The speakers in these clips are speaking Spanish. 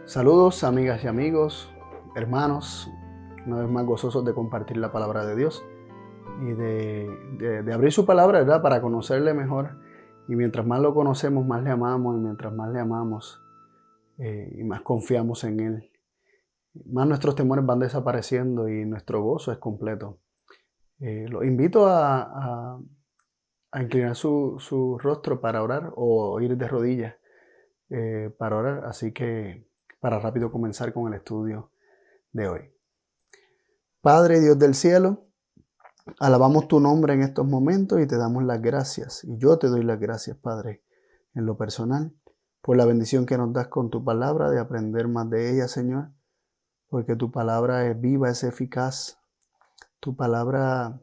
Saludos, amigas y amigos, hermanos, una vez más gozosos de compartir la palabra de Dios y de abrir su palabra, ¿verdad? Para conocerle mejor. Y mientras más lo conocemos, más le amamos, y mientras más le amamos y más confiamos en Él, más nuestros temores van desapareciendo y nuestro gozo es completo. Los invito a inclinar su rostro para orar o ir de rodillas para orar, así que para rápido comenzar con el estudio de hoy. Padre Dios del cielo, alabamos tu nombre en estos momentos y te damos las gracias. Y yo te doy las gracias, Padre, en lo personal, por la bendición que nos das con tu palabra, de aprender más de ella, Señor, porque tu palabra es viva, es eficaz. Tu palabra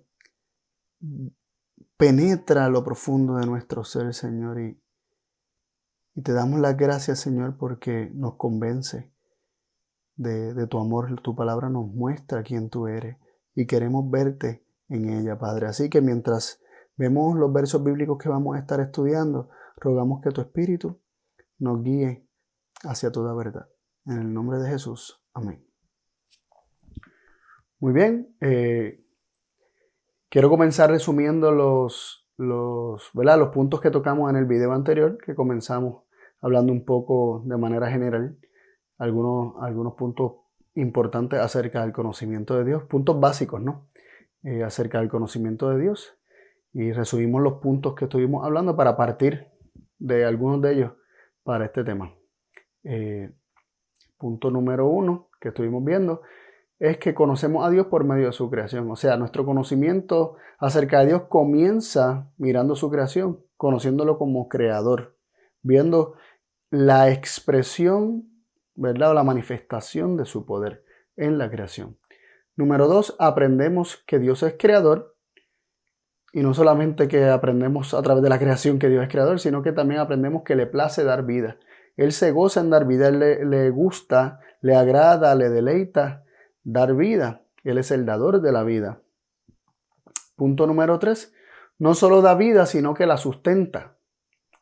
penetra lo profundo de nuestro ser, Señor, y te damos las gracias, Señor, porque nos convence de tu amor. Tu palabra nos muestra quién tú eres y queremos verte en ella, Padre. Así que mientras vemos los versos bíblicos que vamos a estar estudiando, rogamos que tu Espíritu nos guíe hacia toda verdad. En el nombre de Jesús. Amén. Muy bien. Quiero comenzar resumiendo los puntos que tocamos en el video anterior, que comenzamos hablando un poco de manera general, algunos puntos importantes acerca del conocimiento de Dios, puntos básicos, ¿no? Acerca del conocimiento de Dios. Y resumimos los puntos que estuvimos hablando para partir de algunos de ellos para este tema. Punto número 1 que estuvimos viendo es que conocemos a Dios por medio de su creación. O sea, nuestro conocimiento acerca de Dios comienza mirando su creación, conociéndolo como creador, viendo la expresión, ¿verdad? O la manifestación de su poder en la creación. Número 2, aprendemos que Dios es creador. Y no solamente que aprendemos a través de la creación que Dios es creador, sino que también aprendemos que le place dar vida. Él se goza en dar vida, Él le gusta, le agrada, le deleita dar vida. Él es el dador de la vida. Punto número 3, no solo da vida, sino que la sustenta.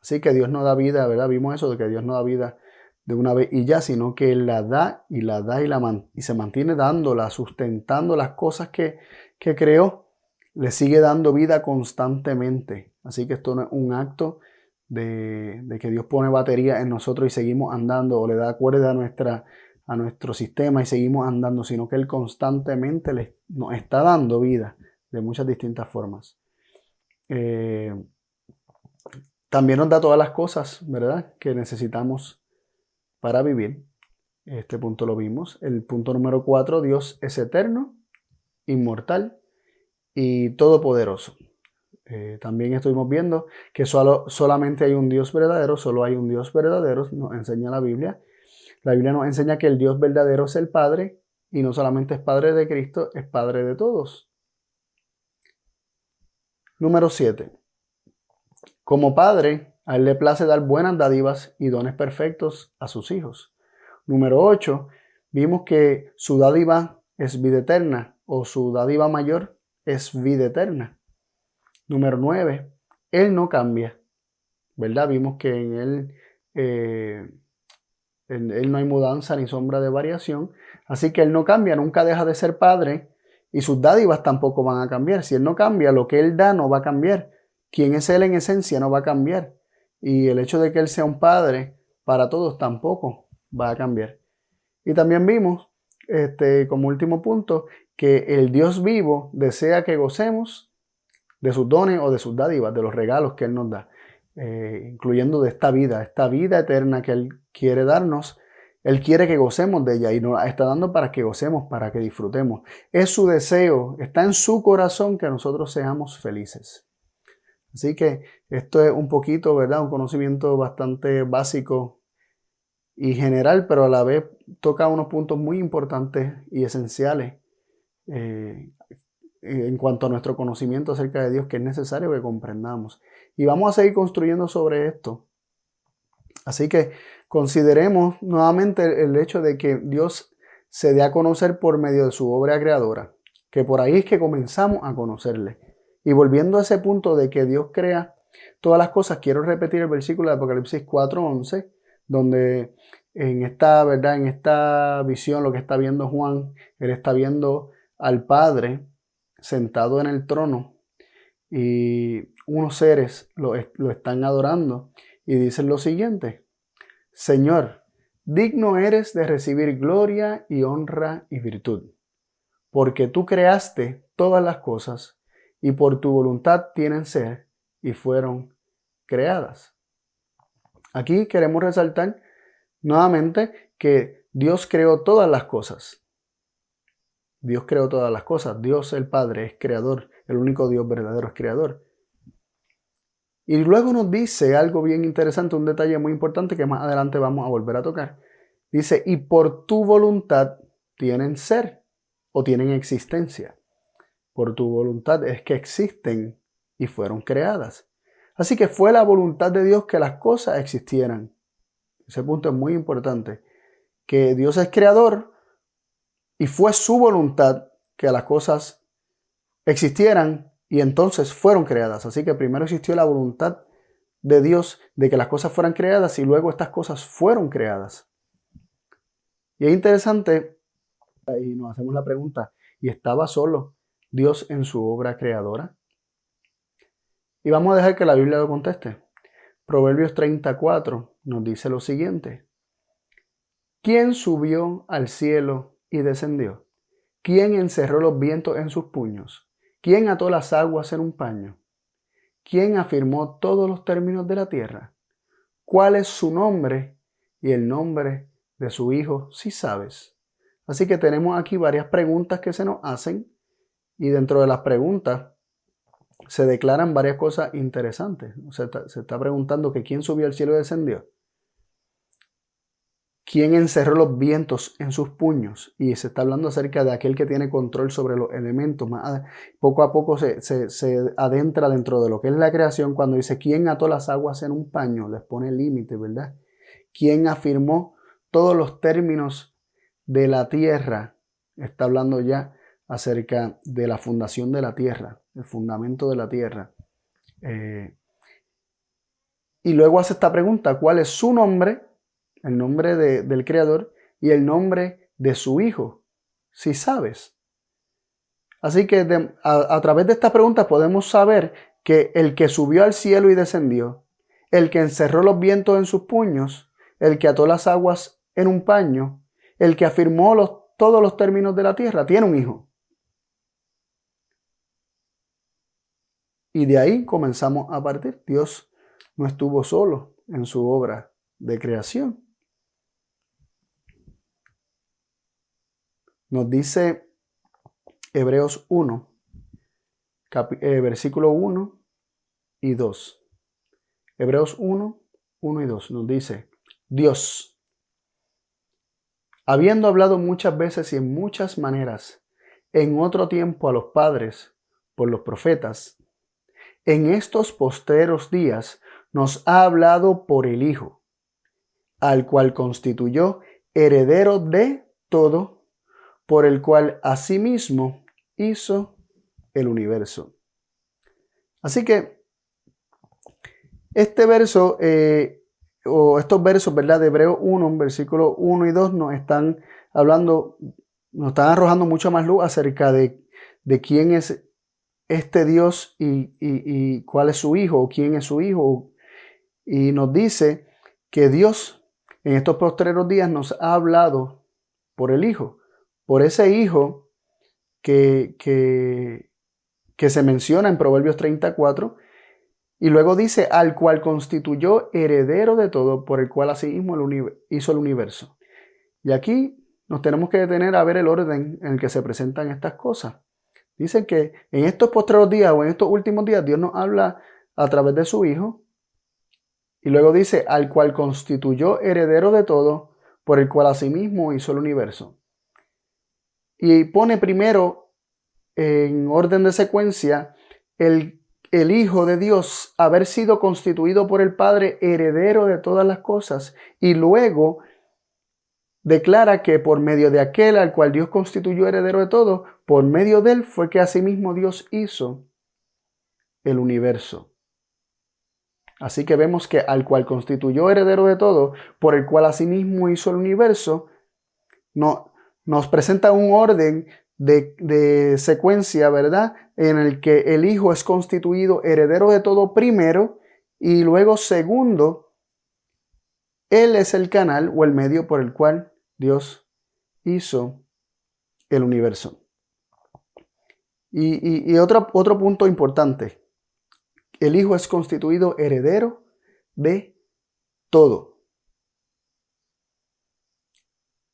Así que Dios no da vida, ¿verdad? Vimos eso de que Dios no da vida de una vez y ya, sino que Él la da y la da y se mantiene dándola, sustentando las cosas que creó. Le sigue dando vida constantemente. Así que esto no es un acto de que Dios pone batería en nosotros y seguimos andando, o le da cuerda a nuestro sistema y seguimos andando, sino que Él constantemente nos está dando vida de muchas distintas formas. También nos da todas las cosas, ¿verdad?, que necesitamos para vivir. Este punto lo vimos. El punto número 4, Dios es eterno, inmortal y todopoderoso. También estuvimos viendo que solamente hay un Dios verdadero, solo hay un Dios verdadero, nos enseña la Biblia. La Biblia nos enseña que el Dios verdadero es el Padre, y no solamente es Padre de Cristo, es Padre de todos. Número 7. Como Padre, a Él le place dar buenas dádivas y dones perfectos a sus hijos. Número 8. Vimos que su dádiva es vida eterna, o su dádiva mayor es vida eterna. Número 9, Él no cambia, ¿verdad? Vimos que en Él no hay mudanza ni sombra de variación, así que Él no cambia, nunca deja de ser Padre, y sus dádivas tampoco van a cambiar. Si Él no cambia, lo que Él da no va a cambiar. Quien es Él en esencia no va a cambiar, y el hecho de que Él sea un Padre para todos tampoco va a cambiar. Y también vimos, como último punto, que el Dios vivo desea que gocemos de sus dones o de sus dádivas, de los regalos que Él nos da, incluyendo de esta vida eterna que Él quiere darnos. Él quiere que gocemos de ella y nos la está dando para que gocemos, para que disfrutemos. Es su deseo, está en su corazón que nosotros seamos felices. Así que esto es un poquito, ¿verdad? Un conocimiento bastante básico y general, pero a la vez toca unos puntos muy importantes y esenciales en cuanto a nuestro conocimiento acerca de Dios, que es necesario que comprendamos. Y vamos a seguir construyendo sobre esto. Así que consideremos nuevamente el hecho de que Dios se dé a conocer por medio de su obra creadora, que por ahí es que comenzamos a conocerle. Y volviendo a ese punto de que Dios crea todas las cosas, quiero repetir el versículo de Apocalipsis 4:11, donde en esta, ¿verdad? En esta visión, lo que está viendo Juan, él está viendo al Padre sentado en el trono y unos seres lo están adorando y dicen lo siguiente: Señor, digno eres de recibir gloria y honra y virtud, porque tú creaste todas las cosas y por tu voluntad tienen ser y fueron creadas. Aquí queremos resaltar nuevamente que Dios creó todas las cosas. Dios creó todas las cosas. Dios el Padre es creador. El único Dios verdadero es creador. Y luego nos dice algo bien interesante, un detalle muy importante que más adelante vamos a volver a tocar. Dice, y por tu voluntad tienen ser o tienen existencia. Por tu voluntad es que existen y fueron creadas. Así que fue la voluntad de Dios que las cosas existieran. Ese punto es muy importante. Que Dios es creador y fue su voluntad que las cosas existieran y entonces fueron creadas. Así que primero existió la voluntad de Dios de que las cosas fueran creadas y luego estas cosas fueron creadas. Y es interesante, y nos hacemos la pregunta, ¿y estaba solo Dios en su obra creadora? Y vamos a dejar que la Biblia lo conteste. Proverbios 34 nos dice lo siguiente: ¿Quién subió al cielo y descendió? ¿Quién encerró los vientos en sus puños? ¿Quién ató las aguas en un paño? ¿Quién afirmó todos los términos de la tierra? ¿Cuál es su nombre y el nombre de su hijo, si sabes? Así que tenemos aquí varias preguntas que se nos hacen y dentro de las preguntas se declaran varias cosas interesantes. Se está preguntando que quién subió al cielo y descendió. ¿Quién encerró los vientos en sus puños? Y se está hablando acerca de aquel que tiene control sobre los elementos. Poco a poco se adentra dentro de lo que es la creación cuando dice ¿quién ató las aguas en un paño? Les pone límite, ¿verdad? ¿Quién afirmó todos los términos de la tierra? Está hablando ya acerca de la fundación de la tierra, el fundamento de la tierra. Y luego hace esta pregunta: ¿cuál es su nombre? El nombre del Creador y el nombre de su Hijo, si sabes. Así que a través de estas preguntas podemos saber que el que subió al cielo y descendió, el que encerró los vientos en sus puños, el que ató las aguas en un paño, el que afirmó todos los términos de la tierra, tiene un hijo. Y de ahí comenzamos a partir. Dios no estuvo solo en su obra de creación. Nos dice Hebreos 1, versículo 1 y 2. Hebreos 1, 1 y 2 nos dice: Dios, habiendo hablado muchas veces y en muchas maneras en otro tiempo a los padres por los profetas, en estos postreros días nos ha hablado por el Hijo, al cual constituyó heredero de todo, por el cual asimismo hizo el universo. Así que este verso, o estos versos, ¿verdad? De Hebreos 1, versículos 1 y 2 nos están hablando, nos están arrojando mucha más luz acerca de quién es este Dios y cuál es su hijo, o quién es su hijo. Y nos dice que Dios en estos postreros días nos ha hablado por el Hijo, por ese Hijo que se menciona en Proverbios 34, y luego dice, al cual constituyó heredero de todo, por el cual asimismo hizo el universo. Y aquí nos tenemos que detener a ver el orden en el que se presentan estas cosas. Dice que en estos postreros días o en estos últimos días Dios nos habla a través de su Hijo, y luego dice, al cual constituyó heredero de todo, por el cual asimismo hizo el universo. Y pone primero, en orden de secuencia, el Hijo de Dios haber sido constituido por el Padre heredero de todas las cosas, y luego declara que por medio de aquel al cual Dios constituyó heredero de todo, por medio de él fue que asimismo Dios hizo el universo. Así que vemos que al cual constituyó heredero de todo, por el cual asimismo hizo el universo, nos presenta un orden de secuencia, ¿verdad? En el que el Hijo es constituido heredero de todo primero y luego segundo, Él es el canal o el medio por el cual Dios hizo el universo. Y otro punto importante, el Hijo es constituido heredero de todo.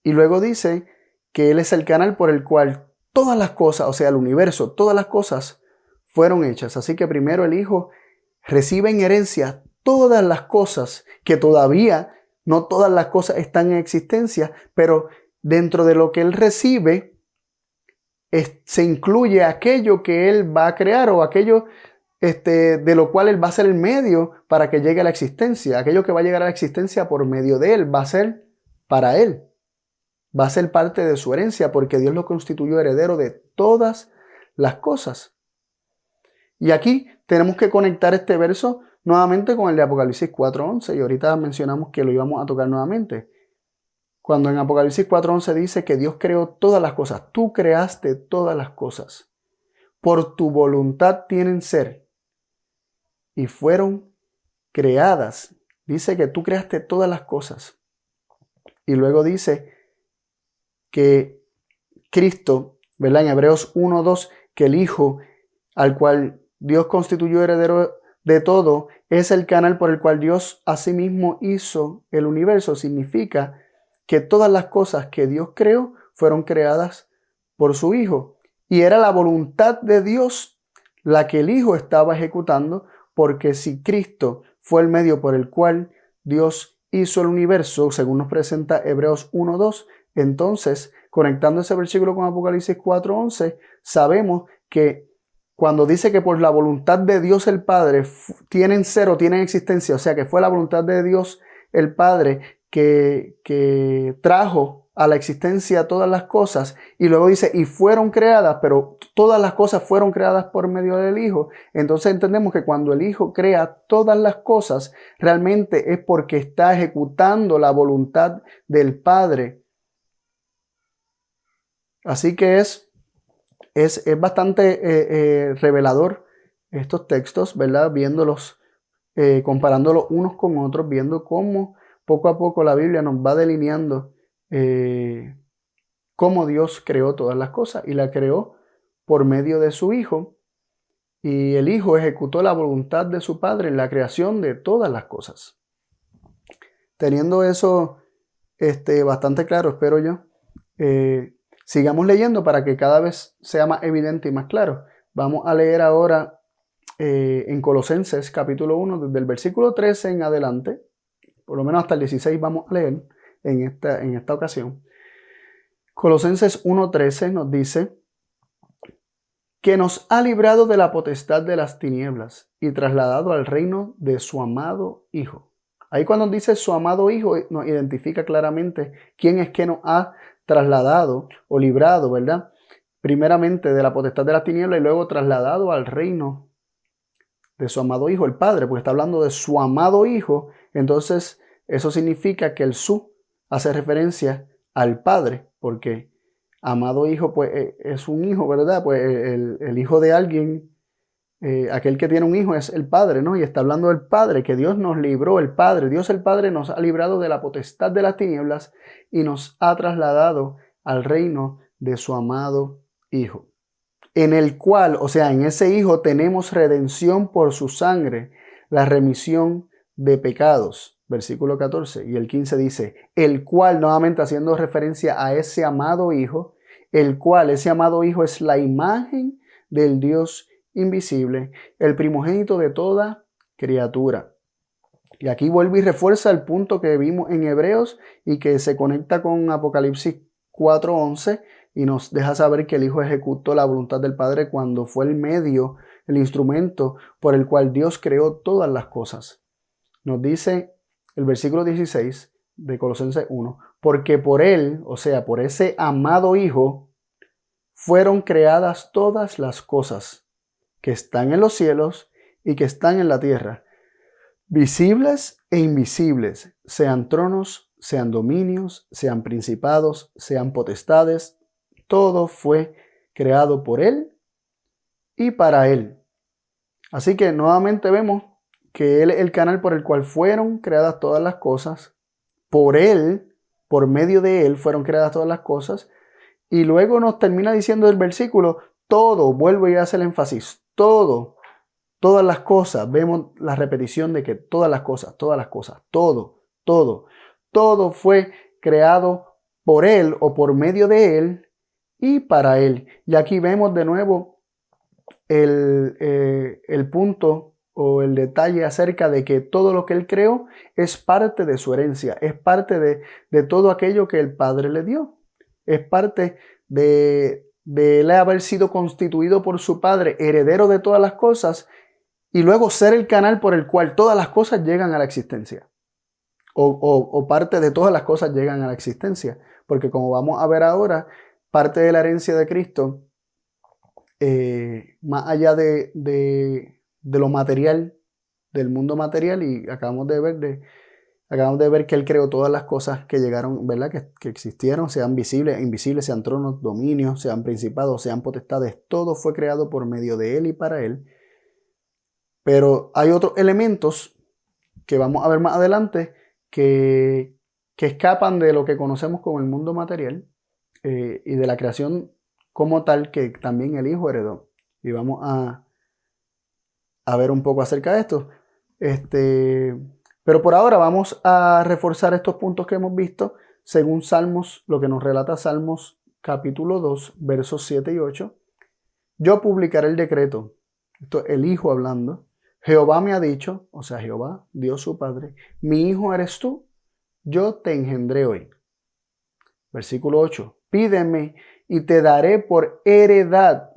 Y luego dice que Él es el canal por el cual todas las cosas, o sea, el universo, todas las cosas fueron hechas. Así que primero el Hijo recibe en herencia todas las cosas, que todavía no todas las cosas están en existencia, pero dentro de lo que Él recibe se incluye aquello que Él va a crear o aquello de lo cual Él va a ser el medio para que llegue a la existencia. Aquello que va a llegar a la existencia por medio de Él va a ser para Él. Va a ser parte de su herencia porque Dios lo constituyó heredero de todas las cosas. Y aquí tenemos que conectar este verso nuevamente con el de Apocalipsis 4:11 y ahorita mencionamos que lo íbamos a tocar nuevamente. Cuando en Apocalipsis 4:11 dice que Dios creó todas las cosas, tú creaste todas las cosas. Por tu voluntad tienen ser y fueron creadas. Dice que tú creaste todas las cosas. Y luego dice que Cristo, ¿verdad? En Hebreos 1:2, que el Hijo al cual Dios constituyó heredero de todo es el canal por el cual Dios asimismo hizo el universo. Significa que todas las cosas que Dios creó fueron creadas por su Hijo. Y era la voluntad de Dios la que el Hijo estaba ejecutando, porque si Cristo fue el medio por el cual Dios hizo el universo, según nos presenta Hebreos 1:2, entonces, conectando ese versículo con Apocalipsis 4:11, sabemos que cuando dice que por la voluntad de Dios el Padre tienen ser o tienen existencia, o sea que fue la voluntad de Dios el Padre que trajo a la existencia todas las cosas, y luego dice, y fueron creadas, pero todas las cosas fueron creadas por medio del Hijo. Entonces entendemos que cuando el Hijo crea todas las cosas, realmente es porque está ejecutando la voluntad del Padre. Así que es bastante revelador estos textos, ¿verdad? Viéndolos, comparándolos unos con otros, viendo cómo poco a poco la Biblia nos va delineando cómo Dios creó todas las cosas y la creó por medio de su Hijo. Y el Hijo ejecutó la voluntad de su Padre en la creación de todas las cosas. Teniendo eso bastante claro, espero yo, sigamos leyendo para que cada vez sea más evidente y más claro. Vamos a leer ahora en Colosenses capítulo 1, desde el versículo 13 en adelante, por lo menos hasta el 16 vamos a leer en esta ocasión. Colosenses 1:13 nos dice que nos ha librado de la potestad de las tinieblas y trasladado al reino de su amado Hijo. Ahí cuando dice su amado Hijo nos identifica claramente quién es que nos ha trasladado o librado, ¿verdad? Primeramente de la potestad de las tinieblas y luego trasladado al reino de su amado Hijo, el Padre, porque está hablando de su amado Hijo. Entonces eso significa que el su hace referencia al Padre, porque amado Hijo pues es un hijo, ¿verdad? Pues el hijo de alguien, aquel que tiene un hijo es el Padre, ¿no? Y está hablando del Padre, que Dios nos libró, el Padre, Dios el Padre nos ha librado de la potestad de las tinieblas y nos ha trasladado al reino de su amado Hijo, en el cual, o sea, en ese Hijo tenemos redención por su sangre, la remisión de pecados. Versículo 14 y el 15 dice, el cual, nuevamente haciendo referencia a ese amado Hijo, el cual, ese amado Hijo es la imagen del Dios invisible, el primogénito de toda criatura. Y aquí vuelve y refuerza el punto que vimos en Hebreos y que se conecta con Apocalipsis 4:11 y nos deja saber que el Hijo ejecutó la voluntad del Padre cuando fue el medio, el instrumento por el cual Dios creó todas las cosas. Nos dice el versículo 16 de Colosenses 1, porque por Él, o sea, por ese amado Hijo, fueron creadas todas las cosas que están en los cielos y que están en la tierra, visibles e invisibles, sean tronos, sean dominios, sean principados, sean potestades, todo fue creado por Él y para Él. Así que nuevamente vemos que Él es el canal por el cual fueron creadas todas las cosas. Por Él, por medio de Él, fueron creadas todas las cosas. Y luego nos termina diciendo el versículo, todo, vuelvo y hace el énfasis, todo, todas las cosas. Vemos la repetición de que todas las cosas, todo fue creado por Él o por medio de Él y para Él. Y aquí vemos de nuevo el punto o el detalle acerca de que todo lo que Él creó es parte de su herencia, es parte de todo aquello que el Padre le dio, es parte de Él haber sido constituido por su Padre, heredero de todas las cosas, y luego ser el canal por el cual todas las cosas llegan a la existencia, o parte de todas las cosas llegan a la existencia, porque como vamos a ver ahora, parte de la herencia de Cristo, más allá de lo material, del mundo material, y acabamos de ver que Él creó todas las cosas que llegaron, ¿verdad? Que existieron, sean visibles e invisibles, sean tronos, dominios, sean principados, sean potestades, todo fue creado por medio de Él y para Él. Pero hay otros elementos que vamos a ver más adelante que escapan de lo que conocemos como el mundo material y de la creación como tal que también el Hijo heredó. Y vamos a ver un poco acerca de esto. Pero por ahora vamos a reforzar estos puntos que hemos visto según Salmos, lo que nos relata Salmos capítulo 2, versos 7 y 8. Yo publicaré el decreto. Esto es el Hijo hablando. Jehová me ha dicho, o sea, Jehová, Dios su Padre, mi hijo eres tú, yo te engendré hoy. Versículo 8. Pídeme y te daré por heredad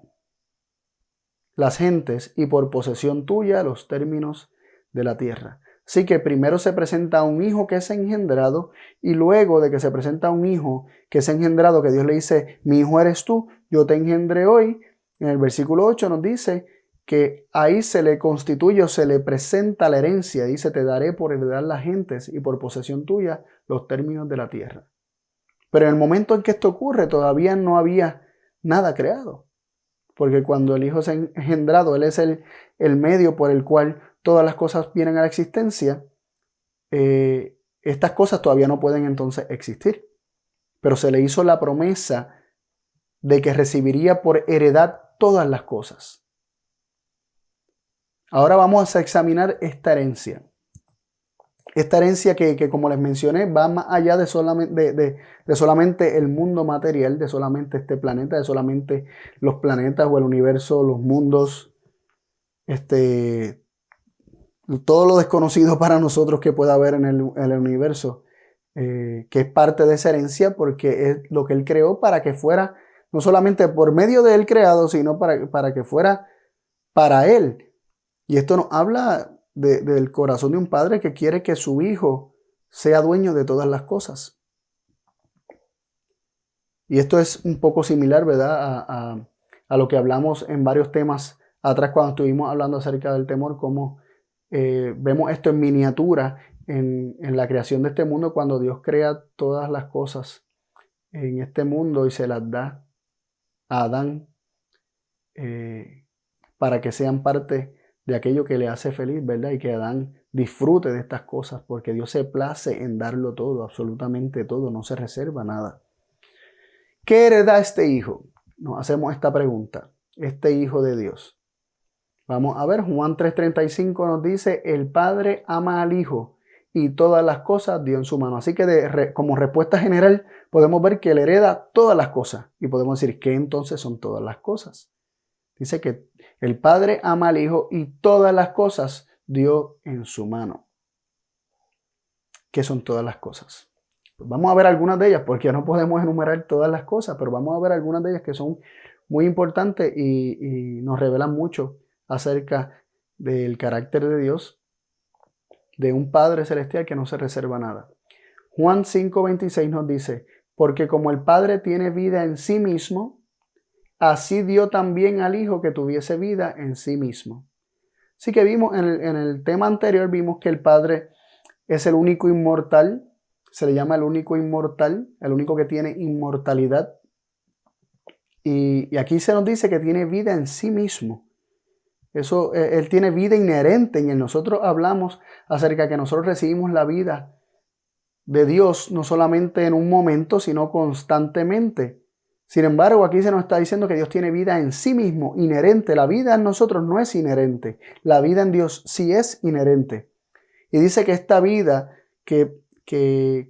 las gentes y por posesión tuya los términos de la tierra. Así que primero se presenta un hijo que es engendrado y luego de que se presenta un hijo que es engendrado, que Dios le dice, mi hijo eres tú, yo te engendré hoy, en el versículo 8 nos dice que ahí se le constituye o se le presenta la herencia. Dice, te daré por heredad las gentes y por posesión tuya los términos de la tierra. Pero en el momento en que esto ocurre todavía no había nada creado. Porque cuando el Hijo es engendrado, Él es el medio por el cual todas las cosas vienen a la existencia. Estas cosas todavía no pueden entonces existir. Pero se le hizo la promesa de que recibiría por heredad todas las cosas. Ahora vamos a examinar esta herencia. Esta herencia que como les mencioné, va más allá de solamente el mundo material, de solamente este planeta, de solamente los planetas o el universo, los mundos, todo lo desconocido para nosotros que pueda haber en el universo, que es parte de esa herencia porque es lo que Él creó para que fuera, no solamente por medio de Él creado, sino para que fuera para Él. Y esto nos habla del corazón de un padre que quiere que su hijo sea dueño de todas las cosas. Y esto es un poco similar, ¿verdad? A lo que hablamos en varios temas atrás cuando estuvimos hablando acerca del temor, cómo vemos esto en miniatura en la creación de este mundo, cuando Dios crea todas las cosas en este mundo y se las da a Adán para que sean parte de aquello que le hace feliz, ¿verdad? Y que Adán disfrute de estas cosas, porque Dios se place en darlo todo, absolutamente todo, no se reserva nada. ¿Qué hereda este hijo? Nos hacemos esta pregunta, este hijo de Dios. Vamos a ver, Juan 3:35 nos dice, el Padre ama al Hijo y todas las cosas dio en su mano. Así que como respuesta general podemos ver que él hereda todas las cosas y podemos decir, ¿qué entonces son todas las cosas? Dice que el Padre ama al Hijo y todas las cosas dio en su mano. ¿Qué son todas las cosas? Pues vamos a ver algunas de ellas, porque no podemos enumerar todas las cosas, pero vamos a ver algunas de ellas que son muy importantes y nos revelan mucho acerca del carácter de Dios, de un Padre celestial que no se reserva nada. Juan 5:26 nos dice, porque como el Padre tiene vida en sí mismo, así dio también al Hijo que tuviese vida en sí mismo. Así que vimos en el tema anterior, vimos que el Padre es el único inmortal, se le llama el único inmortal, el único que tiene inmortalidad. Y aquí se nos dice que tiene vida en sí mismo. Eso, Él tiene vida inherente en él. Nosotros hablamos acerca de que nosotros recibimos la vida de Dios no solamente en un momento, sino constantemente. Sin embargo, aquí se nos está diciendo que Dios tiene vida en sí mismo, inherente. La vida en nosotros no es inherente. La vida en Dios sí es inherente. Y dice que esta vida que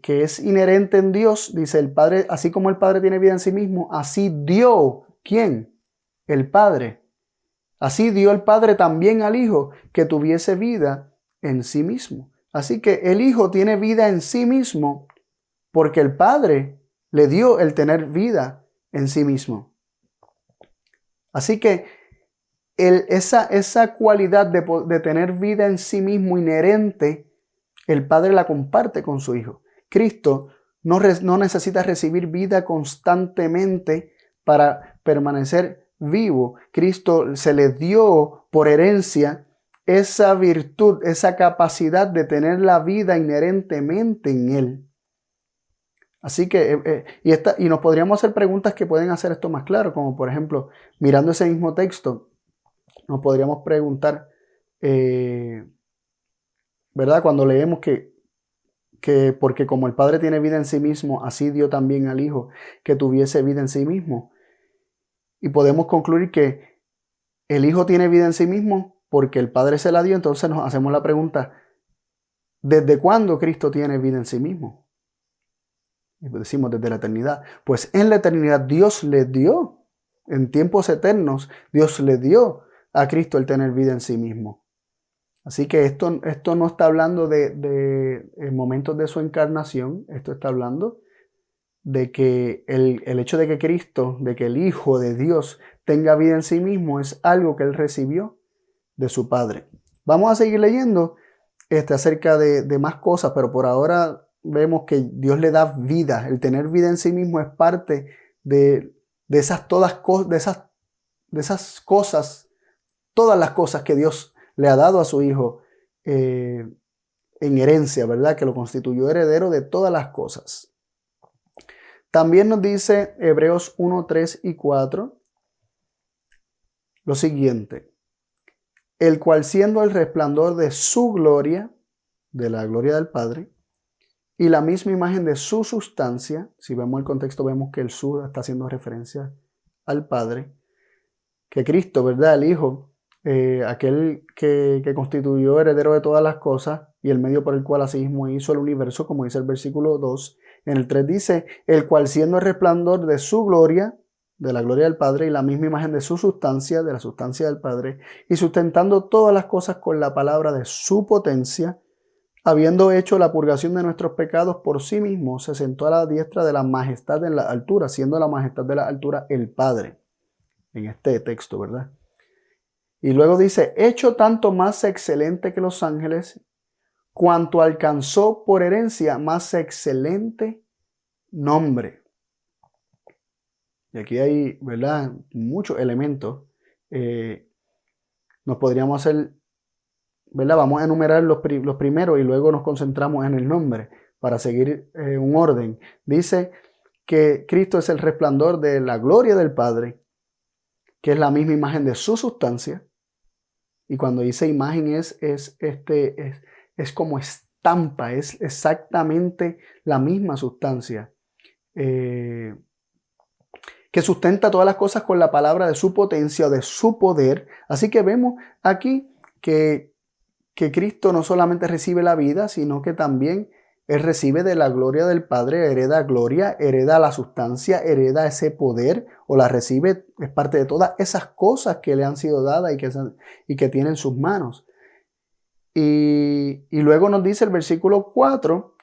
es inherente en Dios, dice el Padre, así como el Padre tiene vida en sí mismo, así dio, ¿quién? El Padre. Así dio el Padre también al Hijo que tuviese vida en sí mismo. Así que el Hijo tiene vida en sí mismo porque el Padre le dio el tener vida en sí mismo. Así que esa cualidad de tener vida en sí mismo inherente, el Padre la comparte con su Hijo. Cristo no necesita recibir vida constantemente para permanecer vivo. Cristo se le dio por herencia esa virtud, esa capacidad de tener la vida inherentemente en Él. Así que, y nos podríamos hacer preguntas que pueden hacer esto más claro, como por ejemplo, mirando ese mismo texto, nos podríamos preguntar, ¿verdad? Cuando leemos que porque como el Padre tiene vida en sí mismo, así dio también al Hijo que tuviese vida en sí mismo. Y podemos concluir que el Hijo tiene vida en sí mismo porque el Padre se la dio. Entonces nos hacemos la pregunta, ¿desde cuándo Cristo tiene vida en sí mismo? Y decimos desde la eternidad. Pues en la eternidad Dios le dio, en tiempos eternos, Dios le dio a Cristo el tener vida en sí mismo. Así que esto no está hablando de momentos de su encarnación, esto está hablando de que el hecho de que Cristo, de que el Hijo de Dios tenga vida en sí mismo es algo que Él recibió de su Padre. Vamos a seguir leyendo acerca de más cosas, pero por ahora vemos que Dios le da vida. El tener vida en sí mismo es parte de esas cosas, todas las cosas que Dios le ha dado a su Hijo en herencia, ¿verdad? Que lo constituyó heredero de todas las cosas. También nos dice Hebreos 1, 3 y 4 lo siguiente: el cual siendo el resplandor de su gloria, de la gloria del Padre, y la misma imagen de su sustancia, si vemos el contexto vemos que el su está haciendo referencia al Padre, que Cristo, ¿verdad? El Hijo, aquel que constituyó heredero de todas las cosas y el medio por el cual asimismo hizo el universo, como dice el versículo 2. En el 3 dice, el cual siendo el resplandor de su gloria, de la gloria del Padre, y la misma imagen de su sustancia, de la sustancia del Padre, y sustentando todas las cosas con la palabra de su potencia, habiendo hecho la purgación de nuestros pecados por sí mismo, se sentó a la diestra de la majestad en la altura, siendo la majestad de la altura el Padre, en este texto, ¿verdad? Y luego dice, hecho tanto más excelente que los ángeles, cuanto alcanzó por herencia más excelente nombre. Y aquí hay, ¿verdad?, muchos elementos. Nos podríamos hacer, ¿verdad? Vamos a enumerar los primeros y luego nos concentramos en el nombre para seguir un orden. Dice que Cristo es el resplandor de la gloria del Padre, que es la misma imagen de su sustancia. Y cuando dice imagen es como estampa, es exactamente la misma sustancia. Que sustenta todas las cosas con la palabra de su potencia o de su poder. Así que vemos aquí que Cristo no solamente recibe la vida, sino que también Él recibe de la gloria del Padre, hereda gloria, hereda la sustancia, hereda ese poder, o la recibe, es parte de todas esas cosas que le han sido dadas y que tiene en sus manos. Y luego nos dice el versículo 4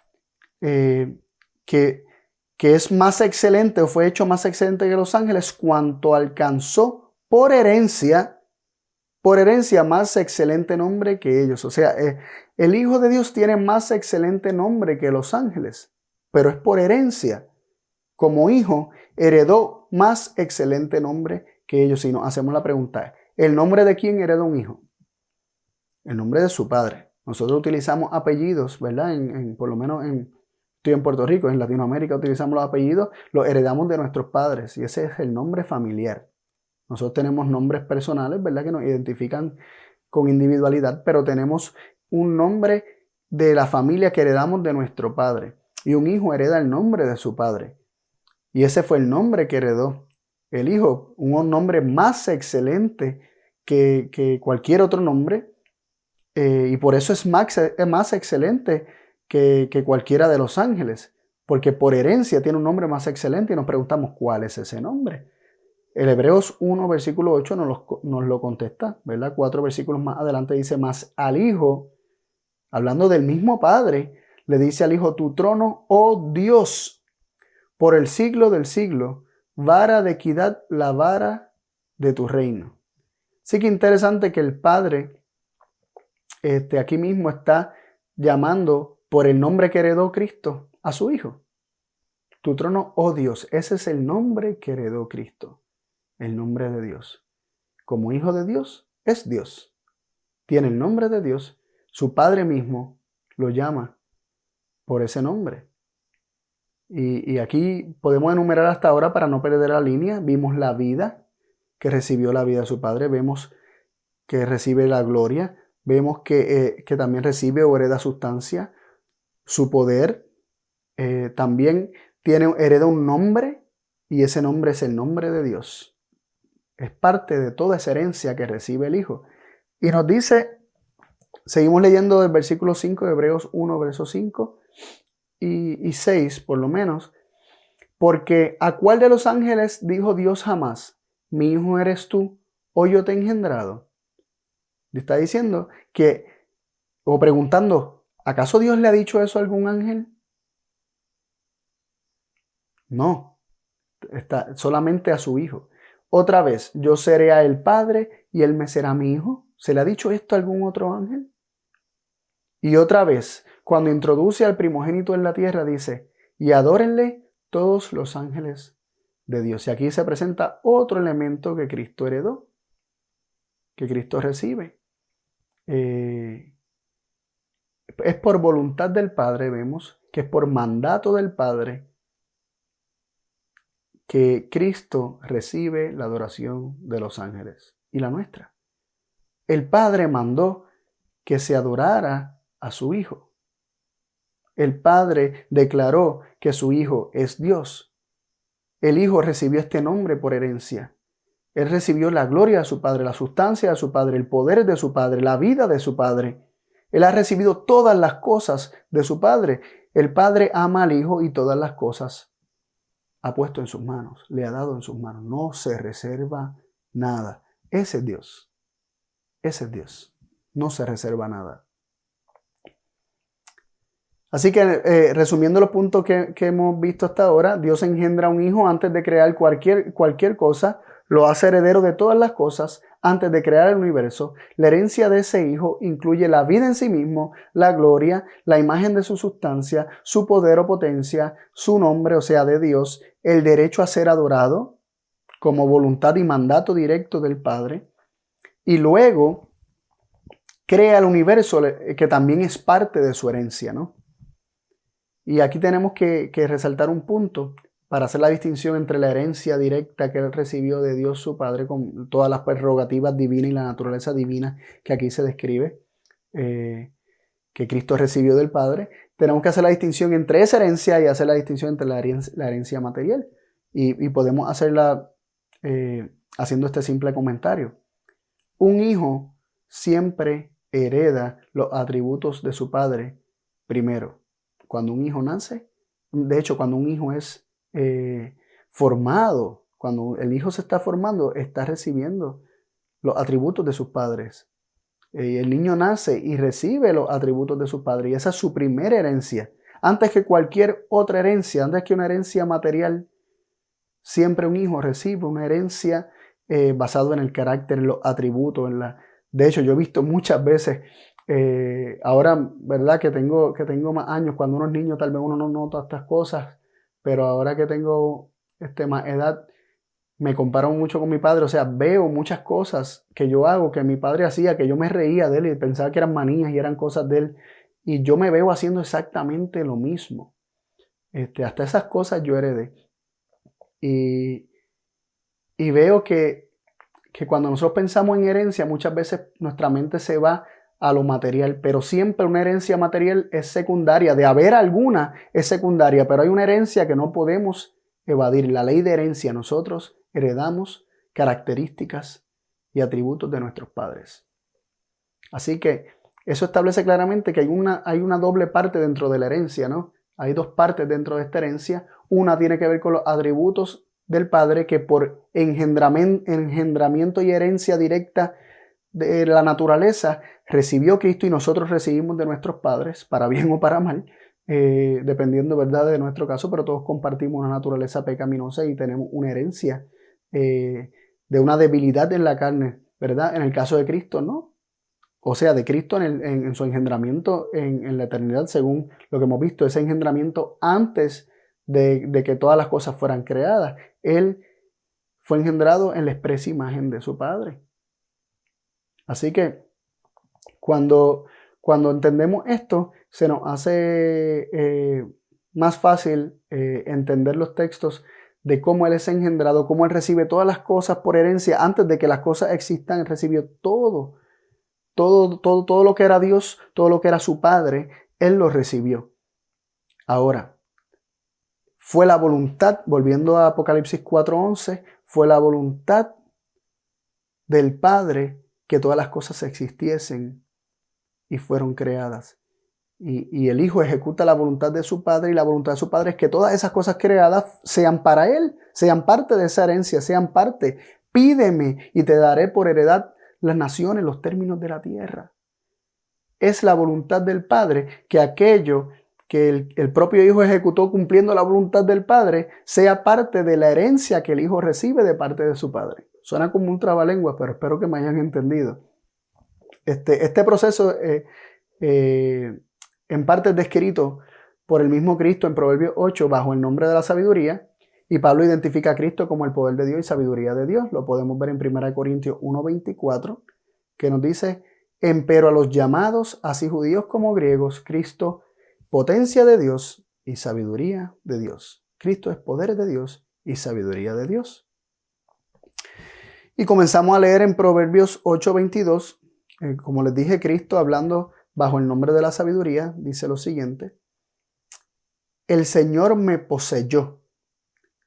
que es más excelente o fue hecho más excelente que los ángeles cuanto alcanzó por herencia más excelente nombre que ellos. O sea, el Hijo de Dios tiene más excelente nombre que los ángeles, pero es por herencia. Como hijo, heredó más excelente nombre que ellos. Si nos hacemos la pregunta, ¿el nombre de quién hereda un hijo? el nombre de su padre. Nosotros utilizamos apellidos, ¿verdad? Por lo menos estoy en Puerto Rico, en Latinoamérica utilizamos los apellidos, los heredamos de nuestros padres y ese es el nombre familiar. Nosotros tenemos nombres personales, ¿verdad? Que nos identifican con individualidad, pero tenemos un nombre de la familia que heredamos de nuestro padre. Y un hijo hereda el nombre de su padre. Y ese fue el nombre que heredó el hijo, un nombre más excelente que cualquier otro nombre. Y por eso es más excelente que cualquiera de los ángeles, porque por herencia tiene un nombre más excelente y nos preguntamos cuál es ese nombre. El Hebreos 1, versículo 8 nos lo contesta, ¿verdad? 4 versículos más adelante dice, más al Hijo, hablando del mismo Padre, le dice al Hijo, tu trono, oh Dios, por el siglo del siglo, vara de equidad, la vara de tu reino. Así que interesante que el Padre aquí mismo está llamando por el nombre que heredó Cristo a su Hijo. Tu trono, oh Dios, ese es el nombre que heredó Cristo. El nombre de Dios. Como hijo de Dios, es Dios. Tiene el nombre de Dios. Su Padre mismo lo llama por ese nombre. Y aquí podemos enumerar hasta ahora para no perder la línea. Vimos la vida, que recibió la vida de su Padre. Vemos que recibe la gloria. Vemos que también recibe o hereda sustancia. Su poder. También hereda un nombre. Y ese nombre es el nombre de Dios. Es parte de toda esa herencia que recibe el Hijo. Y nos dice, seguimos leyendo del versículo 5 de Hebreos 1, versos 5 y 6 por lo menos. Porque ¿a cuál de los ángeles dijo Dios jamás, mi hijo eres tú, o yo te he engendrado? Le está diciendo que, o preguntando, ¿acaso Dios le ha dicho eso a algún ángel? No, está solamente a su Hijo. Otra vez, yo seré a él padre y él me será mi hijo. ¿Se le ha dicho esto a algún otro ángel? Y otra vez, cuando introduce al primogénito en la tierra, dice, y adórenle todos los ángeles de Dios. Y aquí se presenta otro elemento que Cristo heredó, que Cristo recibe. Es por voluntad del Padre, vemos, que es por mandato del Padre, que Cristo recibe la adoración de los ángeles y la nuestra. El Padre mandó que se adorara a su Hijo. El Padre declaró que su Hijo es Dios. El Hijo recibió este nombre por herencia. Él recibió la gloria de su Padre, la sustancia de su Padre, el poder de su Padre, la vida de su Padre. Él ha recibido todas las cosas de su Padre. El Padre ama al Hijo y todas las cosas ha puesto en sus manos, le ha dado en sus manos. No se reserva nada. Ese es Dios. Ese es Dios. No se reserva nada. Así que resumiendo los puntos que hemos visto hasta ahora, Dios engendra un hijo antes de crear cualquier cosa, lo hace heredero de todas las cosas antes de crear el universo. La herencia de ese hijo incluye la vida en sí mismo, la gloria, la imagen de su sustancia, su poder o potencia, su nombre, o sea, de Dios, el derecho a ser adorado como voluntad y mandato directo del Padre. Y luego crea el universo que también es parte de su herencia, ¿no? Y aquí tenemos que resaltar un punto para hacer la distinción entre la herencia directa que él recibió de Dios su Padre con todas las prerrogativas divinas y la naturaleza divina que aquí se describe, que Cristo recibió del Padre. Tenemos que hacer la distinción entre esa herencia y hacer la distinción entre la herencia material. Y podemos hacerla haciendo este simple comentario. Un hijo siempre hereda los atributos de su padre primero. Cuando un hijo nace, de hecho, cuando un hijo es formado, cuando el hijo se está formando, está recibiendo los atributos de sus padres. El niño nace y recibe los atributos de sus padres y esa es su primera herencia. Antes que cualquier otra herencia, antes que una herencia material, siempre un hijo recibe una herencia basado en el carácter, en los atributos. De hecho, yo he visto muchas veces, ahora, ¿verdad? Que tengo más años, cuando uno es niño tal vez uno no nota estas cosas, pero ahora que tengo más edad, me comparo mucho con mi padre, o sea, veo muchas cosas que yo hago, que mi padre hacía, que yo me reía de él y pensaba que eran manías y eran cosas de él, y yo me veo haciendo exactamente lo mismo. Hasta esas cosas yo heredé. Y, y veo que cuando nosotros pensamos en herencia, muchas veces nuestra mente se va a lo material, pero siempre una herencia material es secundaria. De haber alguna es secundaria, pero hay una herencia que no podemos evadir. La ley de herencia. Nosotros heredamos características y atributos de nuestros padres. Así que eso establece claramente que hay una doble parte dentro de la herencia, ¿no? Hay dos partes dentro de esta herencia. Una tiene que ver con los atributos del Padre, que por engendramiento y herencia directa de la naturaleza recibió Cristo y nosotros recibimos de nuestros padres, para bien o para mal, dependiendo, ¿verdad?, de nuestro caso, pero todos compartimos una naturaleza pecaminosa y tenemos una herencia de una debilidad en la carne, ¿verdad? En el caso de Cristo, ¿no? O sea, de Cristo en su engendramiento en la eternidad, según lo que hemos visto, ese engendramiento antes de que todas las cosas fueran creadas. Él fue engendrado en la expresa imagen de su Padre. Así que cuando entendemos esto, se nos hace más fácil entender los textos de cómo Él es engendrado, cómo Él recibe todas las cosas por herencia. Antes de que las cosas existan, Él recibió todo lo que era Dios, todo lo que era su Padre, Él lo recibió. Ahora, fue la voluntad, volviendo a Apocalipsis 4:11, fue la voluntad del Padre que todas las cosas existiesen y fueron creadas. Y el Hijo ejecuta la voluntad de su Padre, y la voluntad de su Padre es que todas esas cosas creadas sean para Él, sean parte de esa herencia, sean parte. Pídeme y te daré por heredad las naciones, los términos de la tierra. Es la voluntad del Padre que aquello que el propio Hijo ejecutó cumpliendo la voluntad del Padre sea parte de la herencia que el Hijo recibe de parte de su Padre. Suena como un trabalenguas, pero espero que me hayan entendido. Este proceso en parte es descrito por el mismo Cristo en Proverbios 8 bajo el nombre de la sabiduría, y Pablo identifica a Cristo como el poder de Dios y sabiduría de Dios. Lo podemos ver en 1 Corintios 1:24, que nos dice: empero a los llamados, así judíos como griegos, Cristo, potencia de Dios y sabiduría de Dios. Cristo es poder de Dios y sabiduría de Dios. Y comenzamos a leer en Proverbios 8:22. Como les dije, Cristo, hablando bajo el nombre de la sabiduría, dice lo siguiente: el Señor me poseyó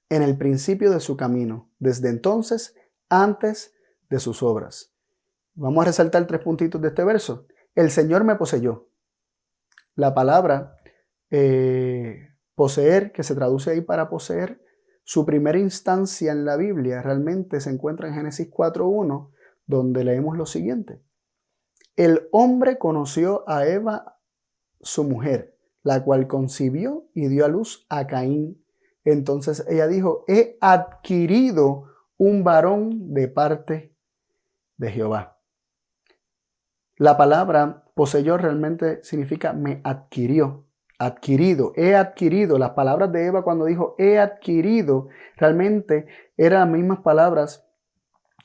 en el principio de su camino, desde entonces, antes de sus obras. Vamos a resaltar 3 puntitos de este verso. El Señor me poseyó. La palabra poseer, que se traduce ahí para poseer, su primera instancia en la Biblia realmente se encuentra en Génesis 4:1, donde leemos lo siguiente: el hombre conoció a Eva, su mujer, la cual concibió y dio a luz a Caín. Entonces ella dijo: he adquirido un varón de parte de Jehová. La palabra poseyó realmente significa me adquirió, adquirido, he adquirido. Las palabras de Eva cuando dijo he adquirido, realmente eran las mismas palabras.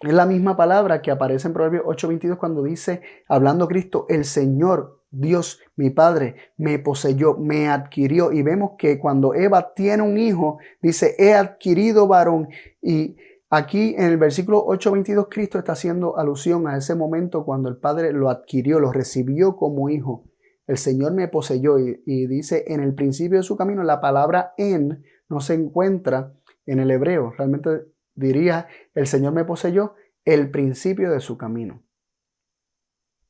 Es la misma palabra que aparece en Proverbios 8:22 cuando dice, hablando Cristo, el Señor, Dios, mi Padre, me poseyó, me adquirió. Y vemos que cuando Eva tiene un hijo, dice, he adquirido varón. Y aquí en el versículo 8:22, Cristo está haciendo alusión a ese momento cuando el Padre lo adquirió, lo recibió como hijo. El Señor me poseyó, y dice, en el principio de su camino. La palabra en no se encuentra en el hebreo. Realmente diría, el Señor me poseyó, el principio de su camino.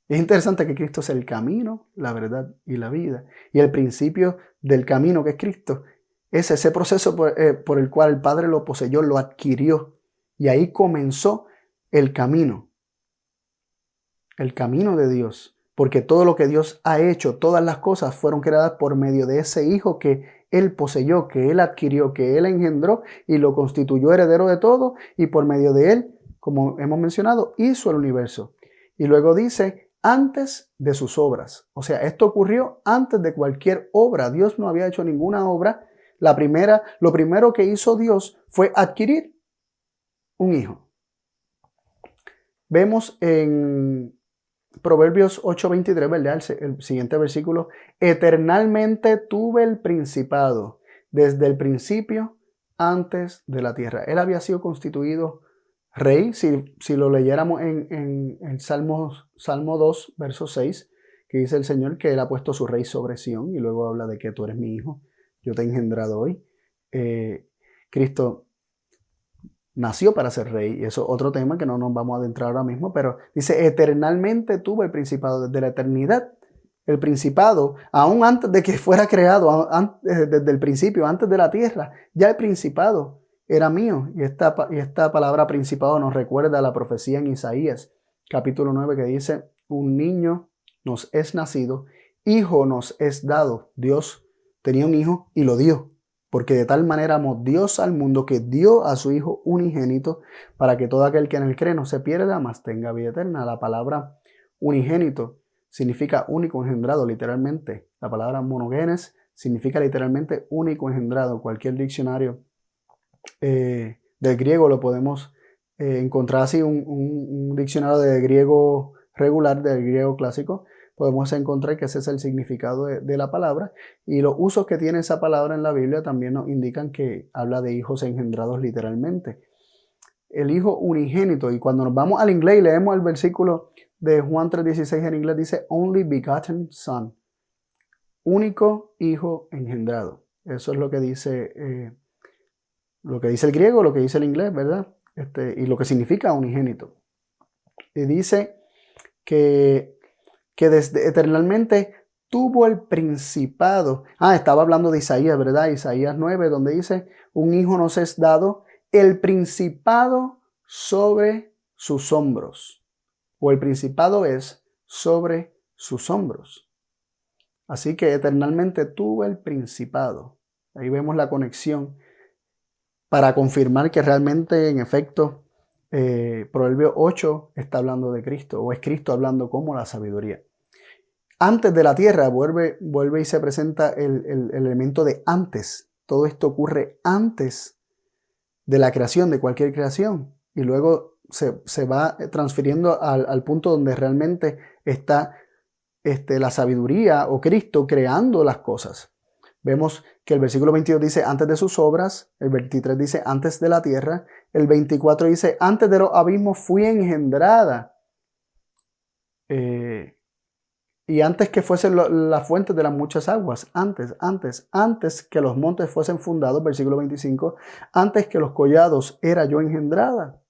Es interesante que Cristo es el camino, la verdad y la vida. Y el principio del camino, que es Cristo, es ese proceso por el cual el Padre lo poseyó, lo adquirió. Y ahí comenzó el camino de Dios. Porque todo lo que Dios ha hecho, todas las cosas fueron creadas por medio de ese Hijo que Él poseyó, que Él adquirió, que Él engendró y lo constituyó heredero de todo. Y por medio de Él, como hemos mencionado, hizo el universo. Y luego dice, antes de sus obras. O sea, esto ocurrió antes de cualquier obra. Dios no había hecho ninguna obra. Lo primero que hizo Dios fue adquirir. un hijo. Vemos en Proverbios 8:23, ¿verdad? El siguiente versículo. Eternalmente tuve el principado desde el principio antes de la tierra. Él había sido constituido rey. Si lo leyéramos en Salmo 2, verso 6, que dice el Señor que Él ha puesto su rey sobre Sión, y luego habla de que tú eres mi hijo, yo te he engendrado hoy. Cristo nació para ser rey, y eso es otro tema que no nos vamos a adentrar ahora mismo, pero dice, eternalmente tuvo el principado, desde la eternidad, el principado, aún antes de que fuera creado, desde el principio, antes de la tierra, ya el principado era mío. Y esta palabra principado nos recuerda a la profecía en Isaías, capítulo 9, que dice, un niño nos es nacido, hijo nos es dado. Dios tenía un hijo y lo dio. Porque de tal manera amó Dios al mundo que dio a su Hijo unigénito para que todo aquel que en él cree no se pierda, mas tenga vida eterna. La palabra unigénito significa único engendrado, literalmente. La palabra monogenes significa literalmente único engendrado. Cualquier diccionario del griego lo podemos encontrar así, un diccionario de griego regular, del griego clásico. Podemos encontrar que ese es el significado de la palabra, y los usos que tiene esa palabra en la Biblia también nos indican que habla de hijos engendrados literalmente. El hijo unigénito, y cuando nos vamos al inglés y leemos el versículo de Juan 3:16 en inglés, dice only begotten son, único hijo engendrado. Eso es lo que dice el griego, lo que dice el inglés, ¿verdad? Y lo que significa unigénito. Y dice que desde eternalmente tuvo el principado. Estaba hablando de Isaías, ¿verdad? Isaías 9, donde dice, un hijo nos es dado, el principado sobre sus hombros. O el principado es sobre sus hombros. Así que eternalmente tuvo el principado. Ahí vemos la conexión para confirmar que realmente, en efecto, Proverbio 8 está hablando de Cristo, o es Cristo hablando como la sabiduría. Antes de la tierra, vuelve y se presenta el elemento de antes. Todo esto ocurre antes de la creación, de cualquier creación. Y luego se va transfiriendo al punto donde realmente está la sabiduría o Cristo creando las cosas. Vemos que el versículo 22 dice antes de sus obras, el 23 dice antes de la tierra, el 24 dice antes de los abismos fui engendrada. Y antes que fuesen las fuentes de las muchas aguas, antes que los montes fuesen fundados, versículo 25, antes que los collados era yo engendrada.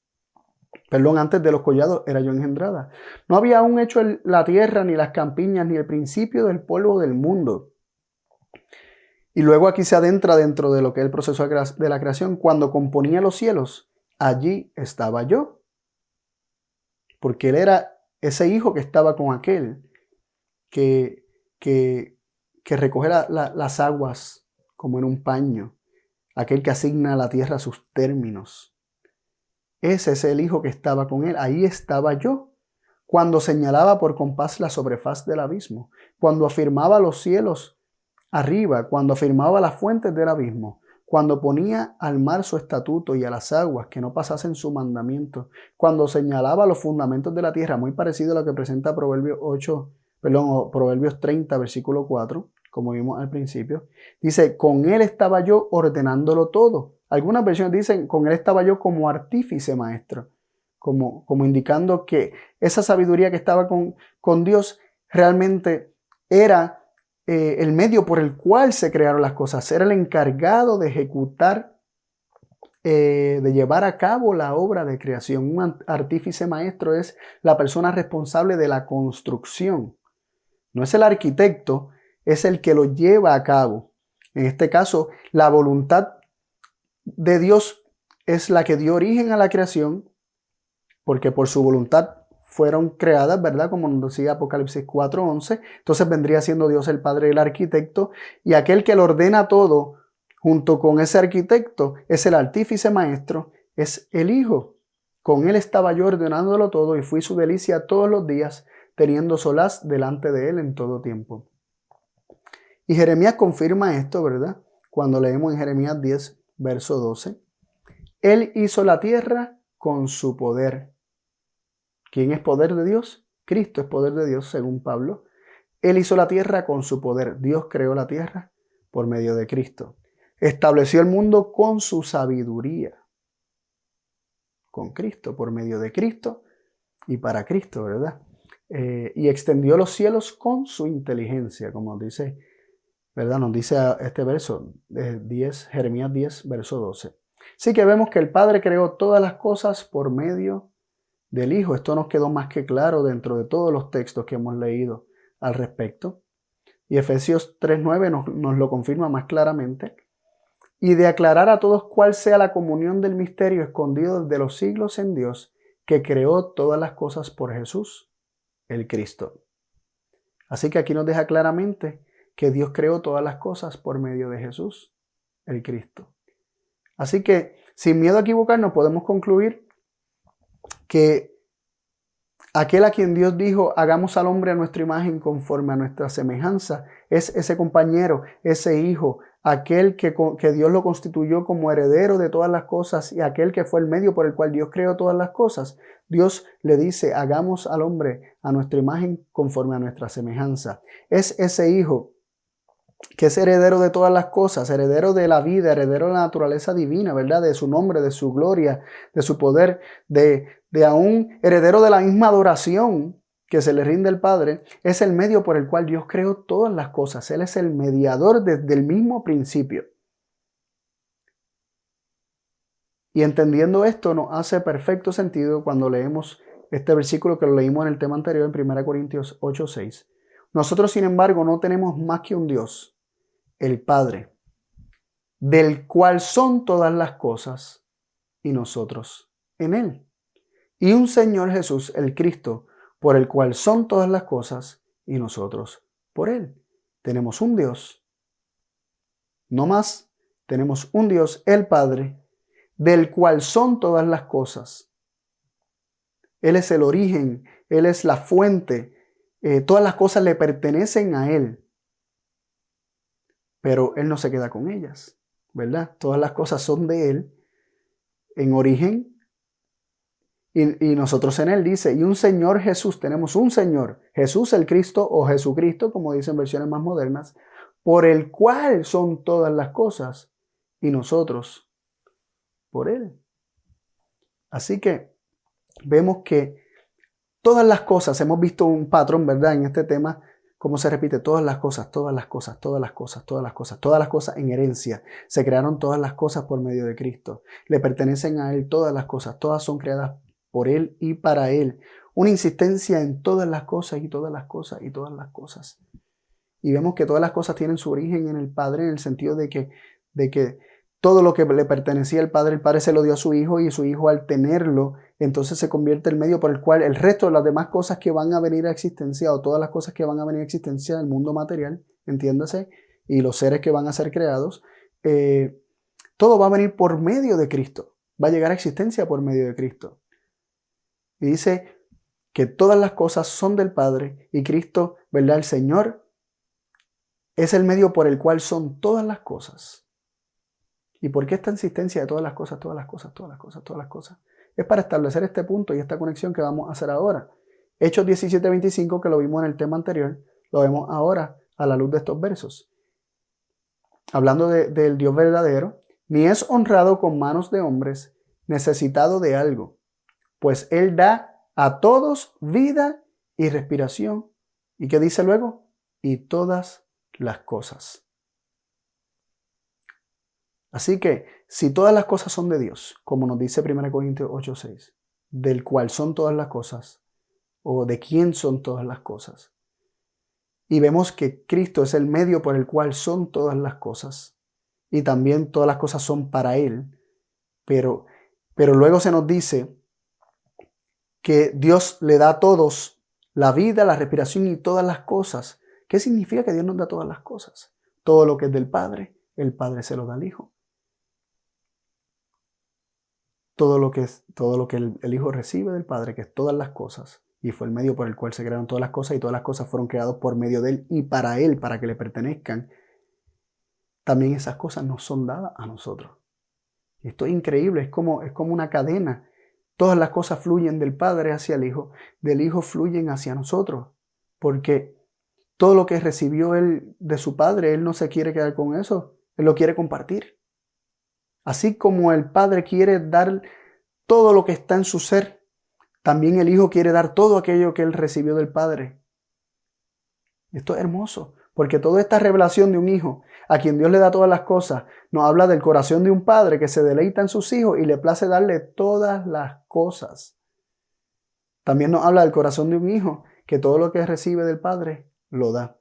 Perdón, antes de los collados era yo engendrada. No había aún hecho la tierra, ni las campiñas, ni el principio del polvo del mundo. Y luego aquí se adentra dentro de lo que es el proceso de la creación. Cuando componía los cielos, allí estaba yo. Porque él era ese hijo que estaba con aquel que recoge las aguas como en un paño, aquel que asigna a la tierra sus términos. Ese es el hijo que estaba con él, ahí estaba yo, cuando señalaba por compás la sobrefaz del abismo, cuando afirmaba los cielos arriba, cuando afirmaba las fuentes del abismo, cuando ponía al mar su estatuto y a las aguas que no pasasen su mandamiento, cuando señalaba los fundamentos de la tierra, muy parecido a lo que presenta Proverbios 30, versículo 4, como vimos al principio. Dice, con él estaba yo ordenándolo todo. Algunas versiones dicen, con él estaba yo como artífice maestro, como indicando que esa sabiduría que estaba con Dios realmente era el medio por el cual se crearon las cosas. Era el encargado de ejecutar, de llevar a cabo la obra de creación. Un artífice maestro es la persona responsable de la construcción. No es el arquitecto, es el que lo lleva a cabo. En este caso, la voluntad de Dios es la que dio origen a la creación, porque por su voluntad fueron creadas, ¿verdad? Como nos decía Apocalipsis 4:11. Entonces vendría siendo Dios el Padre del arquitecto, y aquel que lo ordena todo junto con ese arquitecto es el artífice maestro, es el Hijo. Con él estaba yo ordenándolo todo y fui su delicia todos los días, teniendo solaz delante de él en todo tiempo. Y Jeremías confirma esto, ¿verdad? Cuando leemos en Jeremías 10, verso 12. Él hizo la tierra con su poder. ¿Quién es poder de Dios? Cristo es poder de Dios, según Pablo. Él hizo la tierra con su poder. Dios creó la tierra por medio de Cristo. Estableció el mundo con su sabiduría. Con Cristo, por medio de Cristo y para Cristo, ¿verdad? Y extendió los cielos con su inteligencia, como nos dice, ¿verdad? Nos dice este verso, 10, Jeremías 10, verso 12. Así que vemos que el Padre creó todas las cosas por medio del Hijo. Esto nos quedó más que claro dentro de todos los textos que hemos leído al respecto. Y Efesios 3:9 nos lo confirma más claramente. Y de aclarar a todos cuál sea la comunión del misterio escondido desde los siglos en Dios, que creó todas las cosas por Jesús, el Cristo. Así que aquí nos deja claramente que Dios creó todas las cosas por medio de Jesús, el Cristo. Así que, sin miedo a equivocarnos, podemos concluir que aquel a quien Dios dijo, hagamos al hombre a nuestra imagen conforme a nuestra semejanza, es ese compañero, ese hijo, aquel que Dios lo constituyó como heredero de todas las cosas y aquel que fue el medio por el cual Dios creó todas las cosas. Dios le dice, hagamos al hombre a nuestra imagen conforme a nuestra semejanza. Es ese hijo que es heredero de todas las cosas, heredero de la vida, heredero de la naturaleza divina, ¿verdad? De su nombre, de su gloria, de su poder, de aún heredero de la misma adoración que se le rinde al Padre, es el medio por el cual Dios creó todas las cosas. Él es el mediador desde el mismo principio. Y entendiendo esto nos hace perfecto sentido cuando leemos este versículo que lo leímos en el tema anterior en 1 Corintios 8:6. Nosotros, sin embargo, no tenemos más que un Dios, el Padre, del cual son todas las cosas y nosotros en Él. Y un Señor Jesús, el Cristo, por el cual son todas las cosas y nosotros por Él. Tenemos un Dios, no más, tenemos un Dios, el Padre, del cual son todas las cosas. Él es el origen, Él es la fuente, todas las cosas le pertenecen a Él, pero Él no se queda con ellas, ¿verdad? Todas las cosas son de Él en origen. Y nosotros en Él dice, y un Señor Jesús, tenemos un Señor, Jesús el Cristo o Jesucristo, como dicen versiones más modernas, por el cual son todas las cosas y nosotros por Él. Así que vemos que todas las cosas, hemos visto un patrón, ¿verdad? En este tema, cómo se repite todas las cosas, todas las cosas, todas las cosas, todas las cosas, todas las cosas en herencia. Se crearon todas las cosas por medio de Cristo. Le pertenecen a Él todas las cosas, todas son creadas por Él y para Él. Una insistencia en todas las cosas y todas las cosas y todas las cosas. Y vemos que todas las cosas tienen su origen en el Padre, en el sentido de que todo lo que le pertenecía al Padre, el Padre se lo dio a su Hijo y su Hijo al tenerlo, entonces se convierte en el medio por el cual el resto de las demás cosas que van a venir a existencia o todas las cosas que van a venir a existencia en el mundo material, entiéndase, y los seres que van a ser creados, todo va a venir por medio de Cristo, va a llegar a existencia por medio de Cristo. Y dice que todas las cosas son del Padre y Cristo, ¿verdad? El Señor es el medio por el cual son todas las cosas. ¿Y por qué esta insistencia de todas las cosas, todas las cosas, todas las cosas, todas las cosas? Es para establecer este punto y esta conexión que vamos a hacer ahora. Hechos 17:25, que lo vimos en el tema anterior, lo vemos ahora a la luz de estos versos. Hablando del Dios verdadero, ni es honrado con manos de hombres, necesitado de algo, pues Él da a todos vida y respiración. ¿Y qué dice luego? Y todas las cosas. Así que, si todas las cosas son de Dios, como nos dice 1 Corintios 8:6, del cual son todas las cosas, o de quién son todas las cosas, y vemos que Cristo es el medio por el cual son todas las cosas, y también todas las cosas son para Él, pero luego se nos dice que Dios le da a todos la vida, la respiración y todas las cosas. ¿Qué significa que Dios nos da todas las cosas? Todo lo que es del Padre, el Padre se lo da al Hijo. Todo lo que el Hijo recibe del Padre, que es todas las cosas, y fue el medio por el cual se crearon todas las cosas, y todas las cosas fueron creadas por medio de Él y para Él, para que le pertenezcan. También esas cosas nos son dadas a nosotros. Y esto es increíble, es como una cadena. Todas las cosas fluyen del Padre hacia el Hijo, del Hijo fluyen hacia nosotros, porque todo lo que recibió Él de su Padre, Él no se quiere quedar con eso, Él lo quiere compartir. Así como el Padre quiere dar todo lo que está en su ser, también el Hijo quiere dar todo aquello que Él recibió del Padre. Esto es hermoso, porque toda esta revelación de un Hijo, a quien Dios le da todas las cosas, nos habla del corazón de un Padre que se deleita en sus hijos y le place darle todas las cosas. También nos habla del corazón de un Hijo, que todo lo que recibe del Padre lo da.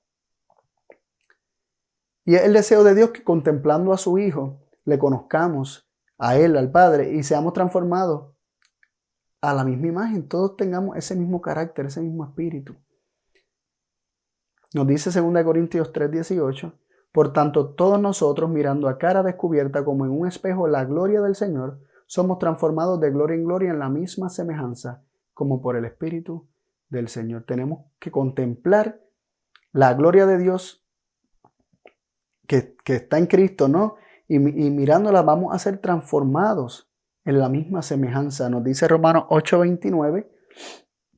Y es el deseo de Dios que contemplando a su Hijo, le conozcamos a Él, al Padre, y seamos transformados a la misma imagen. Todos tengamos ese mismo carácter, ese mismo espíritu. Nos dice 2 Corintios 3:18, por tanto, todos nosotros, mirando a cara descubierta como en un espejo la gloria del Señor, somos transformados de gloria en gloria en la misma semejanza, como por el Espíritu del Señor. Tenemos que contemplar la gloria de Dios que está en Cristo, ¿no? Y mirándola vamos a ser transformados en la misma semejanza. Nos dice Romanos 8:29,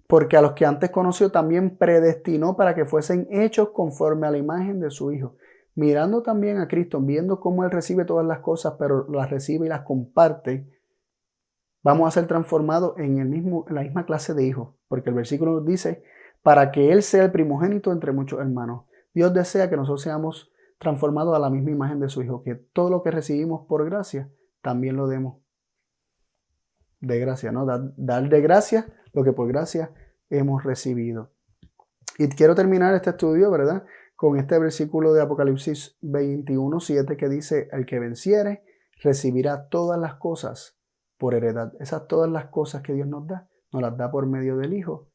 porque a los que antes conoció también predestinó para que fuesen hechos conforme a la imagen de su Hijo. Mirando también a Cristo, viendo cómo Él recibe todas las cosas, pero las recibe y las comparte, vamos a ser transformados en la misma clase de hijos. Porque el versículo nos dice, para que Él sea el primogénito entre muchos hermanos. Dios desea que nosotros seamos transformados a la misma imagen de su Hijo, que todo lo que recibimos por gracia, también lo demos de gracia, ¿no? Dar de gracia lo que por gracia hemos recibido. Y quiero terminar este estudio, ¿verdad?, con este versículo de Apocalipsis 21:7 que dice, el que venciere recibirá todas las cosas por heredad. Esas todas las cosas que Dios nos las da por medio del Hijo.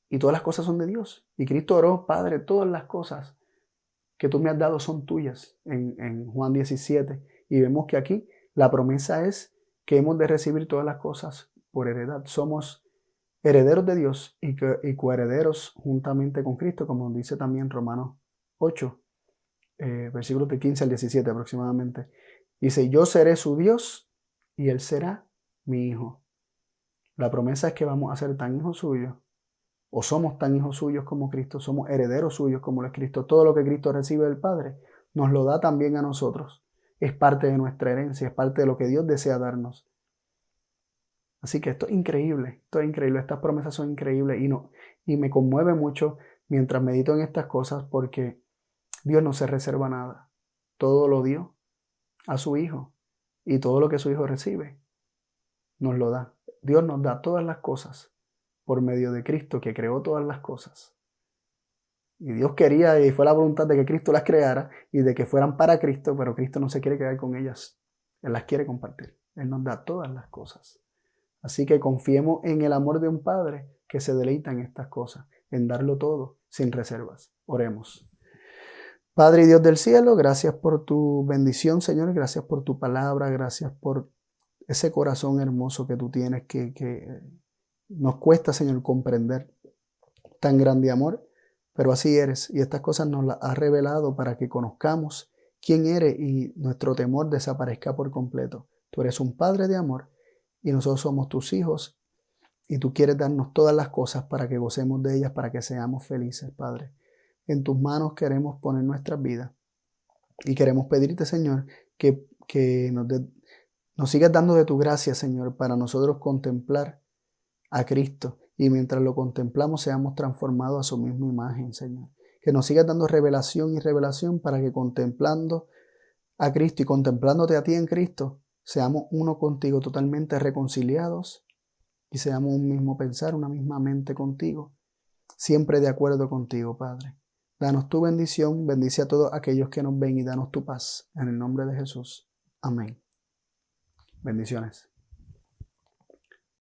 Y todas las cosas son de Dios. Y Cristo oró, Padre, todas las cosas que tú me has dado son tuyas, en Juan 17. Y vemos que aquí la promesa es que hemos de recibir todas las cosas por heredad. Somos herederos de Dios y coherederos juntamente con Cristo, como dice también Romanos 8, versículos de 15 al 17 aproximadamente. Dice, yo seré su Dios y Él será mi hijo. La promesa es que vamos a ser tan hijos suyos, o somos tan hijos suyos como Cristo, somos herederos suyos como lo es Cristo. Todo lo que Cristo recibe del Padre nos lo da también a nosotros. Es parte de nuestra herencia, es parte de lo que Dios desea darnos. Así que esto es increíble, estas promesas son increíbles y me conmueve mucho mientras medito en estas cosas porque Dios no se reserva nada. Todo lo dio a su Hijo y todo lo que su Hijo recibe nos lo da. Dios nos da todas las cosas por medio de Cristo que creó todas las cosas. Y Dios quería y fue la voluntad de que Cristo las creara y de que fueran para Cristo, pero Cristo no se quiere quedar con ellas. Él las quiere compartir. Él nos da todas las cosas. Así que confiemos en el amor de un Padre que se deleita en estas cosas, en darlo todo sin reservas. Oremos. Padre y Dios del cielo, gracias por tu bendición, Señor. Gracias por tu palabra. Gracias por ese corazón hermoso que tú tienes que nos cuesta, Señor, comprender tan grande amor. Pero así eres y estas cosas nos las has revelado para que conozcamos quién eres y nuestro temor desaparezca por completo. Tú eres un Padre de amor y nosotros somos tus hijos y tú quieres darnos todas las cosas para que gocemos de ellas, para que seamos felices, Padre. En tus manos queremos poner nuestras vidas y queremos pedirte, Señor, que nos sigas dando de tu gracia, Señor, para nosotros contemplar a Cristo y mientras lo contemplamos seamos transformados a su misma imagen, Señor. Que nos sigas dando revelación y revelación para que contemplando a Cristo y contemplándote a ti en Cristo, seamos uno contigo, totalmente reconciliados y seamos un mismo pensar, una misma mente contigo, siempre de acuerdo contigo, Padre. Danos tu bendición, bendice a todos aquellos que nos ven y danos tu paz. En el nombre de Jesús. Amén. Bendiciones.